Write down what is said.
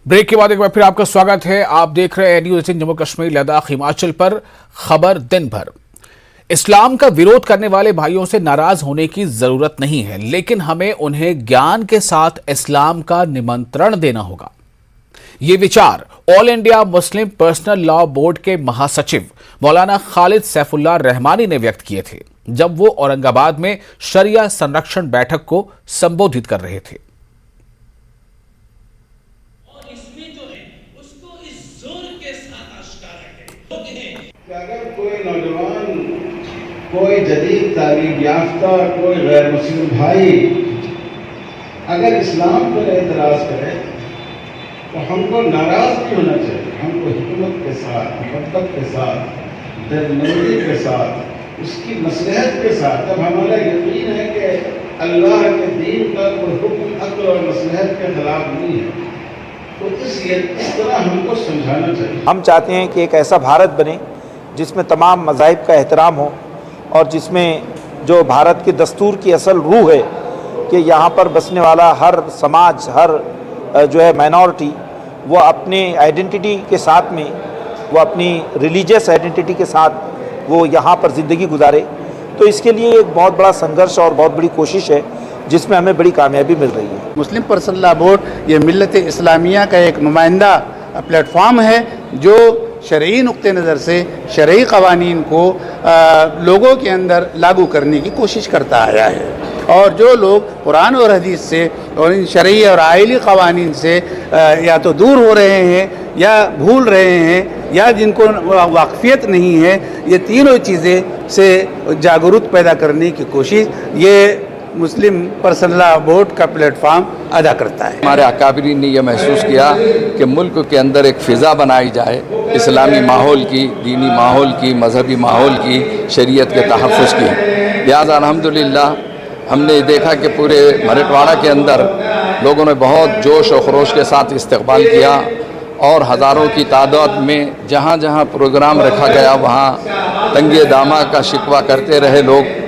Break के बाद एक बार फिर आपका स्वागत है। आप देख रहे हैं न्यूज़ 18 जम्मू कश्मीर लद्दाख हिमाचल पर खबर दिन भर। इस्लाम का विरोध करने वाले भाइयों से नाराज होने की जरूरत नहीं है, लेकिन हमें उन्हें ज्ञान के साथ इस्लाम का निमंत्रण देना होगा। ये विचार all India Muslim personal law board के महासचिव मौलाना खालिद सैफुल्लाह रहमानी ने व्यक्त किए थे जब वो औरंगाबाद में शरिया संरक्षण बैठक को संबोधित कर रहे थे। अगर कोई नौजवान, कोई जदीद तालीम याफ्ता, कोई गैर मुस्लिम भाई अगर इस्लाम पर एतराज़ करे तो हमको नाराज़ नहीं होना चाहिए। हमको हिकमत के साथ, मोहब्बत के साथ, दर्दमंदी के साथ, उसकी मसलहत के साथ, जब हमारा यकीन है कि अल्लाह के दीन का कोई हुक्म अक्ल और मसलहत के खिलाफ नहीं है, तो इस तरह हमको समझाना चाहिए। हम चाहते हैं कि एक ऐसा भारत बने जिसमें तमाम मज़ाहिब का एहतराम हो और जिसमें जो भारत के दस्तूर की असल रूह है कि यहाँ पर बसने वाला हर समाज, हर जो है माइनॉरिटी, वो अपने आइडेंटिटी के साथ में, वो अपनी रिलीजियस आइडेंटिटी के साथ वो यहाँ पर ज़िंदगी गुजारे। तो इसके लिए एक बहुत बड़ा संघर्ष और बहुत बड़ी कोशिश है जिसमें हमें बड़ी कामयाबी मिल रही है। मुस्लिम पर्सनल लॉ बोर्ड ये मिल्लत इस्लामिया का एक नुमाइंदा प्लेटफॉर्म है जो शरई नुक्ते नज़र से शरई क़वानीन को लोगों के अंदर लागू करने की कोशिश करता आया है। और जो लोग कुरान और हदीस से और इन शरई और आइली क़वानीन से या तो दूर हो रहे हैं या भूल रहे हैं या जिनको वाक़फ़ियत नहीं है, ये तीनों चीज़ें से जागरूक पैदा करने की कोशिश ये मुस्लिम पर्सनल लॉ बोर्ड का प्लेटफॉर्म अदा करता है। हमारे अकाबरीन ने यह महसूस किया कि मुल्क के अंदर एक फ़िज़ा बनाई जाए इस्लामी माहौल की, दीनी माहौल की, मजहबी माहौल की, शरीयत के तहफ़्फ़ुज़ की। लिहाजा अल्हम्दुलिल्लाह हमने देखा कि पूरे मराठवाड़ा के अंदर लोगों ने बहुत जोश और खरोश के साथ इस्तकबाल किया और हज़ारों की तादाद में जहाँ जहाँ प्रोग्राम रखा गया वहाँ तंगे दामा का शिकवा करते रहे लोग।